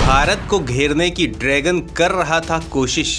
भारत को घेरने की ड्रैगन कर रहा था कोशिश।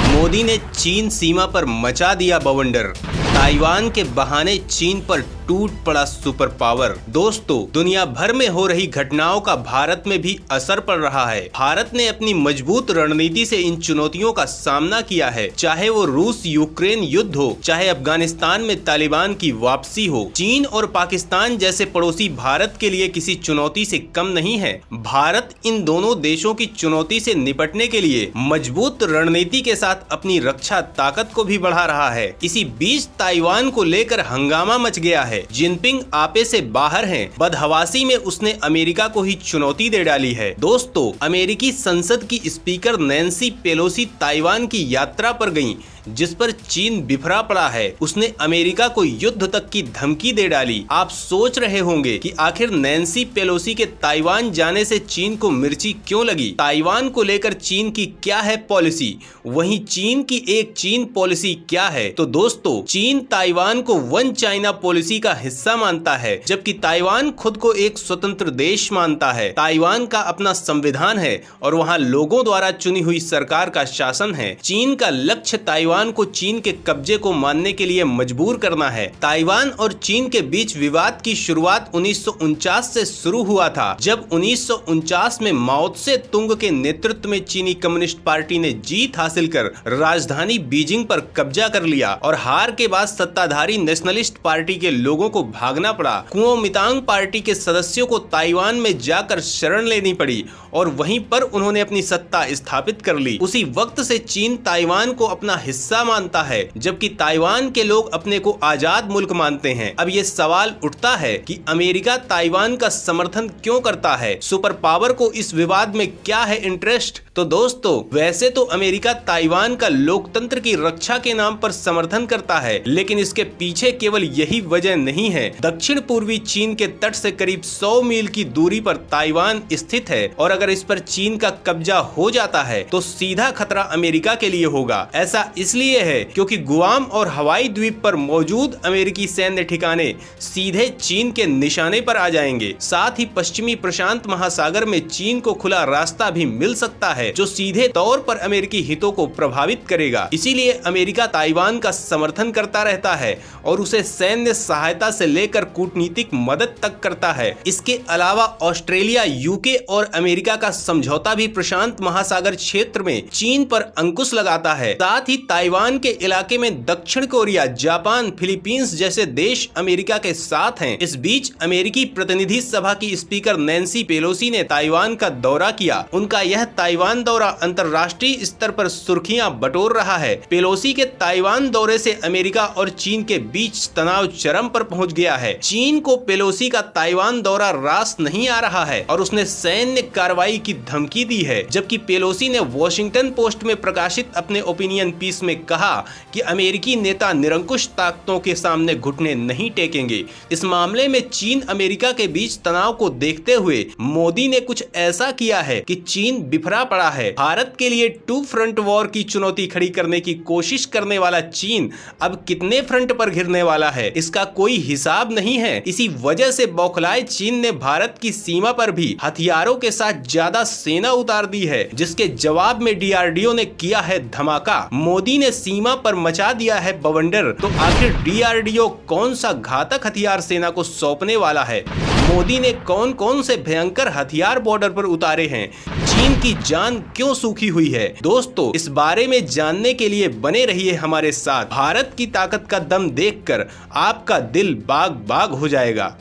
मोदी ने चीन सीमा पर मचा दिया बवंडर। ताइवान के बहाने चीन पर टूट पड़ा सुपर पावर। दोस्तों, दुनिया भर में हो रही घटनाओं का भारत में भी असर पड़ रहा है। भारत ने अपनी मजबूत रणनीति से इन चुनौतियों का सामना किया है, चाहे वो रूस यूक्रेन युद्ध हो, चाहे अफगानिस्तान में तालिबान की वापसी हो। चीन और पाकिस्तान जैसे पड़ोसी भारत के लिए किसी चुनौती से कम नहीं है। भारत इन दोनों देशों की चुनौती से निपटने के लिए मजबूत रणनीति के साथ अपनी रक्षा ताकत को भी बढ़ा रहा है। इसी बीच ताइवान को लेकर हंगामा मच गया है। जिनपिंग आपे से बाहर हैं। बदहवासी में उसने अमेरिका को ही चुनौती दे डाली है। दोस्तों, अमेरिकी संसद की स्पीकर नैन्सी पेलोसी ताइवान की यात्रा पर गईं, जिस पर चीन बिफरा पड़ा है। उसने अमेरिका को युद्ध तक की धमकी दे डाली। आप सोच रहे होंगे कि आखिर नैन्सी पेलोसी के ताइवान जाने से चीन को मिर्ची क्यों लगी। ताइवान को लेकर चीन की क्या है पॉलिसी, वहीं चीन की एक चीन पॉलिसी क्या है। तो दोस्तों, चीन ताइवान को वन चाइना पॉलिसी का हिस्सा मानता है, जबकि ताइवान खुद को एक स्वतंत्र देश मानता है। ताइवान का अपना संविधान है और वहाँ लोगों द्वारा चुनी हुई सरकार का शासन है। चीन का लक्ष्य ताइवान को चीन के कब्जे को मानने के लिए मजबूर करना है। ताइवान और चीन के बीच विवाद की शुरुआत 1949 से शुरू हुआ था, जब 1949 में माओ त्से तुंग के नेतृत्व में चीनी कम्युनिस्ट पार्टी ने जीत हासिल कर राजधानी बीजिंग पर कब्जा कर लिया और हार के बाद सत्ताधारी नेशनलिस्ट पार्टी के लोगों को भागना पड़ा। कुओमितांग पार्टी के सदस्यों को ताइवान में जाकर शरण लेनी पड़ी और वहीं पर उन्होंने अपनी सत्ता स्थापित कर ली। उसी वक्त से चीन ताइवान को अपना हिस्सा मानता है, जबकि ताइवान के लोग अपने को आजाद मुल्क मानते हैं। अब ये सवाल उठता है कि अमेरिका ताइवान का समर्थन क्यों करता है। सुपर पावर को इस विवाद में क्या है इंटरेस्ट। तो दोस्तों, वैसे तो अमेरिका ताइवान का लोकतंत्र की रक्षा के नाम पर समर्थन करता है, लेकिन इसके पीछे केवल यही वजह नहीं है। दक्षिण पूर्वी चीन के तट से करीब 100 मील की दूरी पर ताइवान स्थित है और अगर इस पर चीन का कब्जा हो जाता है तो सीधा खतरा अमेरिका के लिए होगा। ऐसा इसलिए है क्योंकि गुआम और हवाई द्वीप पर मौजूद अमेरिकी सैन्य ठिकाने सीधे चीन के निशाने पर आ जाएंगे। साथ ही पश्चिमी प्रशांत महासागर में चीन को खुला रास्ता भी मिल सकता है, जो सीधे तौर पर अमेरिकी हितों को प्रभावित करेगा। इसीलिए अमेरिका ताइवान का समर्थन करता रहता है और उसे सैन्य सहायता से लेकर कूटनीतिक मदद तक करता है। इसके अलावा ऑस्ट्रेलिया, यूके और अमेरिका का समझौता भी प्रशांत महासागर क्षेत्र में चीन पर अंकुश लगाता है। साथ ही ताइवान के इलाके में दक्षिण कोरिया, जापान, फिलीपींस जैसे देश अमेरिका के साथ हैं। इस बीच अमेरिकी प्रतिनिधि सभा की स्पीकर नैन्सी पेलोसी ने ताइवान का दौरा किया। उनका यह ताइवान दौरा अंतर्राष्ट्रीय स्तर पर सुर्खियां बटोर रहा है। पेलोसी के ताइवान दौरे से अमेरिका और चीन के बीच तनाव चरम पर पहुंच गया है। चीन को पेलोसी का ताइवान दौरा रास नहीं आ रहा है और उसने सैन्य कार्रवाई की धमकी दी है, जबकि पेलोसी ने वॉशिंगटन पोस्ट में प्रकाशित अपने ओपिनियन पीस में कहा कि अमेरिकी नेता निरंकुश ताकतों के सामने घुटने नहीं टेकेंगे। इस मामले में चीन अमेरिका के बीच तनाव को देखते हुए मोदी ने कुछ ऐसा किया है कि चीन बिफरा पड़ा है। भारत के लिए 2 फ्रंट वॉर की चुनौती खड़ी करने की कोशिश करने वाला चीन अब कितने फ्रंट पर घिरने वाला है, इसका कोई हिसाब नहीं है। इसी वजह से बौखलाए चीन ने भारत की सीमा पर भी हथियारों के साथ ज्यादा सेना उतार दी है, जिसके जवाब में डीआरडीओ ने किया है धमाका। मोदी ने सीमा पर मचा दिया है बवंडर। तो आखिर डीआरडीओ कौन सा घातक हथियार सेना को सौंपने वाला है? मोदी ने कौन कौन से भयंकर हथियार बॉर्डर पर उतारे हैं? चीन की जान क्यों सूखी हुई है? दोस्तों, इस बारे में जानने के लिए बने रहिए हमारे साथ। भारत की ताकत का दम देखकर आपका दिल बाग बाग हो जाएगा।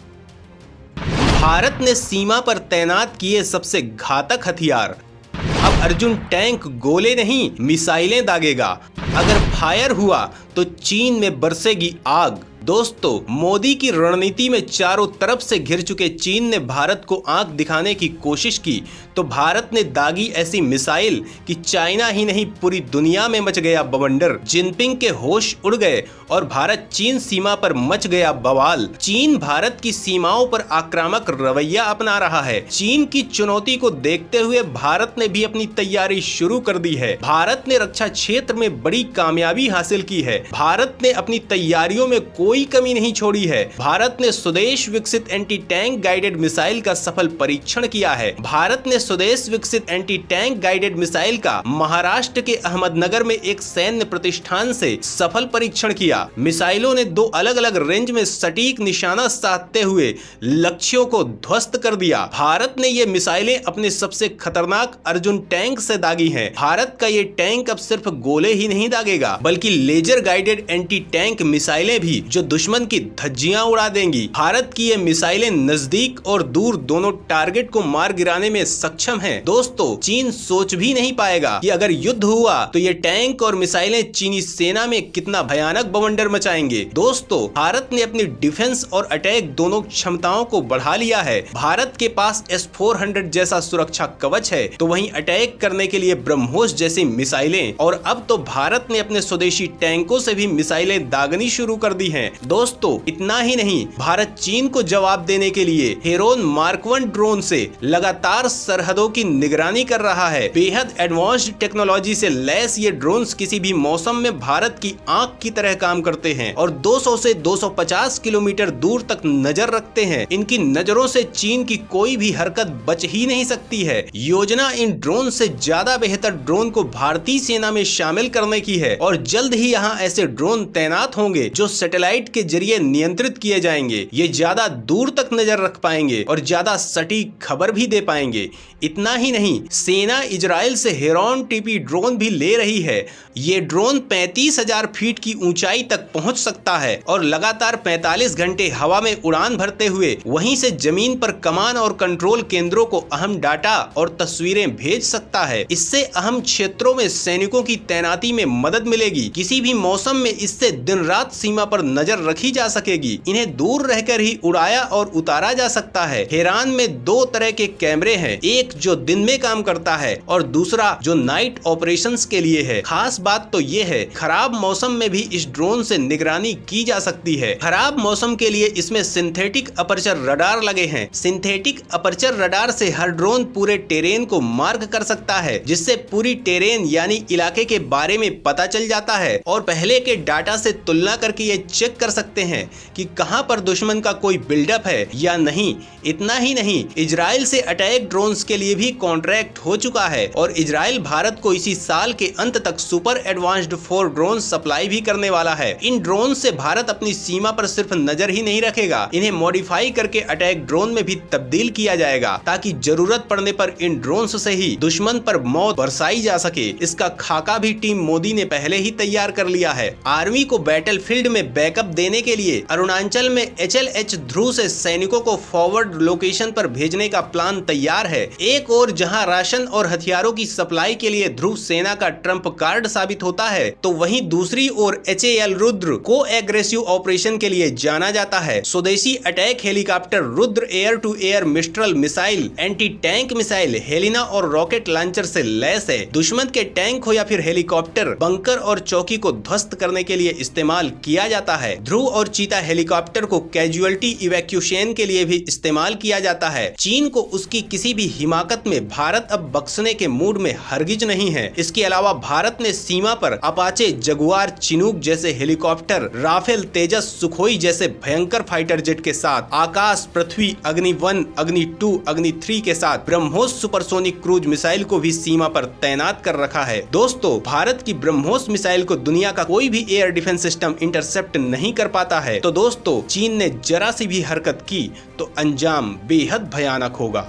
भारत ने सीमा पर तैनात किए सबसे घातक हथियार। अब अर्जुन टैंक गोले नहीं, मिसाइलें दागेगा। अगर फायर हुआ तो चीन में बरसेगी आग। दोस्तों, मोदी की रणनीति में चारों तरफ से घिर चुके चीन ने भारत को आंख दिखाने की कोशिश की तो भारत ने दागी ऐसी मिसाइल कि चाइना ही नहीं पूरी दुनिया में मच गया बवंडर। जिनपिंग के होश उड़ गए और भारत चीन सीमा पर मच गया बवाल। चीन भारत की सीमाओं पर आक्रामक रवैया अपना रहा है। चीन की चुनौती को देखते हुए भारत ने भी अपनी तैयारी शुरू कर दी है। भारत ने रक्षा क्षेत्र में बड़ी कामयाबी हासिल की है। भारत ने अपनी तैयारियों में कोई कोई कमी नहीं छोड़ी है। भारत ने स्वदेश विकसित एंटी टैंक गाइडेड मिसाइल का सफल परीक्षण किया है। भारत ने स्वदेश विकसित एंटी टैंक गाइडेड मिसाइल का महाराष्ट्र के अहमदनगर में एक सैन्य प्रतिष्ठान से सफल परीक्षण किया। मिसाइलों ने 2 अलग अलग रेंज में सटीक निशाना साधते हुए लक्ष्यों को ध्वस्त कर दिया। भारत ने ये मिसाइलें अपने सबसे खतरनाक अर्जुन टैंक से दागी हैं। भारत का ये टैंक अब सिर्फ गोले ही नहीं दागेगा बल्कि लेजर गाइडेड एंटी टैंक मिसाइलें भी जो दुश्मन की धज्जियां उड़ा देंगी। भारत की ये मिसाइलें नजदीक और दूर दोनों टारगेट को मार गिराने में सक्षम हैं। दोस्तों, चीन सोच भी नहीं पाएगा कि अगर युद्ध हुआ तो ये टैंक और मिसाइलें चीनी सेना में कितना भयानक बवंडर मचाएंगे। दोस्तों, भारत ने अपनी डिफेंस और अटैक दोनों क्षमताओं को बढ़ा लिया है। भारत के पास S-400 जैसा सुरक्षा कवच है तो वहीं अटैक करने के लिए ब्रह्मोस जैसी मिसाइलें, और अब तो भारत ने अपने स्वदेशी टैंकों से भी मिसाइलें दागनी शुरू कर दी हैं। दोस्तों, इतना ही नहीं, भारत चीन को जवाब देने के लिए हेरोन मार्क 1 ड्रोन से लगातार सरहदों की निगरानी कर रहा है। बेहद एडवांस्ड टेक्नोलॉजी से लैस ये ड्रोन्स किसी भी मौसम में भारत की आंख की तरह काम करते हैं और 200 से 250 किलोमीटर दूर तक नजर रखते हैं। इनकी नजरों से चीन की कोई भी हरकत बच ही नहीं सकती है। योजना इन ड्रोन से ज्यादा बेहतर ड्रोन को भारतीय सेना में शामिल करने की है और जल्द ही यहाँ ऐसे ड्रोन तैनात होंगे जो सैटेलाइट के जरिए नियंत्रित किए जाएंगे। ये ज्यादा दूर तक नजर रख पाएंगे और ज्यादा सटीक खबर भी दे पाएंगे। इतना ही नहीं, सेना इजराइल से हेरॉन टीपी ड्रोन भी ले रही है। ये ड्रोन 35,000 फीट की ऊंचाई तक पहुंच सकता है और लगातार 45 घंटे हवा में उड़ान भरते हुए वहीं से जमीन पर कमान और कंट्रोल केंद्रों को अहम डाटा और तस्वीरें भेज सकता है। इससे अहम क्षेत्रों में सैनिकों की तैनाती में मदद मिलेगी। किसी भी मौसम में इससे दिन रात सीमा पर नजर रखी जा सकेगी। इन्हें दूर रहकर ही उड़ाया और उतारा जा सकता है। हेरान में 2 तरह के कैमरे हैं, एक जो दिन में काम करता है और दूसरा जो नाइट ऑपरेशंस के लिए है। खास बात तो ये है, खराब मौसम में भी इस ड्रोन से निगरानी की जा सकती है। खराब मौसम के लिए इसमें सिंथेटिक अपर्चर रडार लगे हैं। सिंथेटिक अपर्चर रडार से हर ड्रोन पूरे टेरेन को मार्क कर सकता है, जिससे पूरी टेरेन यानी इलाके के बारे में पता चल जाता है और पहले के डाटा से तुलना करके ये चेक कर सकते हैं कि कहां पर दुश्मन का कोई बिल्डअप है या नहीं। इतना ही नहीं, इजराइल से अटैक ड्रोन्स के लिए भी कॉन्ट्रैक्ट हो चुका है और इजराइल भारत को इसी साल के अंत तक सुपर एडवांस्ड 4 ड्रोन सप्लाई भी करने वाला है। इन ड्रोन से भारत अपनी सीमा पर सिर्फ नजर ही नहीं रखेगा, इन्हें मॉडिफाई करके अटैक ड्रोन में भी तब्दील किया जाएगा ताकि जरूरत पड़ने पर इन ड्रोन्स से ही दुश्मन पर मौत बरसाई जा सके। इसका खाका भी टीम मोदी ने पहले ही तैयार कर लिया है। आर्मी को बैटलफील्ड में बैकअप देने के लिए अरुणाचल में HLH ध्रुव से सैनिकों को फॉरवर्ड लोकेशन पर भेजने का प्लान तैयार है। एक और जहां राशन और हथियारों की सप्लाई के लिए ध्रुव सेना का ट्रम्प कार्ड साबित होता है, तो वहीं दूसरी ओर HAL रुद्र को एग्रेसिव ऑपरेशन के लिए जाना जाता है। स्वदेशी attack helicopter Rudra air to air Mistral missile anti tank missile Helina और रॉकेट लॉन्चर से लैस है। दुश्मन के टैंक हो या फिर हेलीकॉप्टर, बंकर और चौकी को ध्वस्त करने के लिए इस्तेमाल किया जाता है। ध्रुव और चीता हेलीकॉप्टर को कैजुअलिटी इवैक्यूएशन के लिए भी इस्तेमाल किया जाता है। चीन को उसकी किसी भी हिमाकत में भारत अब बख्शने के मूड में हरगिज नहीं है। इसके अलावा भारत ने सीमा पर अपाचे, जगुआर, चिनूक जैसे हेलीकॉप्टर, राफेल, तेजस, सुखोई जैसे भयंकर फाइटर जेट के साथ आकाश, पृथ्वी, अग्नि 1, अग्नि 2, अग्नि 3 के साथ ब्रह्मोस सुपरसोनिक क्रूज मिसाइल को भी सीमा पर तैनात कर रखा है। दोस्तों, भारत की ब्रह्मोस मिसाइल को दुनिया का कोई भी एयर डिफेंस सिस्टम इंटरसेप्ट नहीं कर पाता है। तो दोस्तों, चीन ने जरा सी भी हरकत की तो अंजाम बेहद भयानक होगा।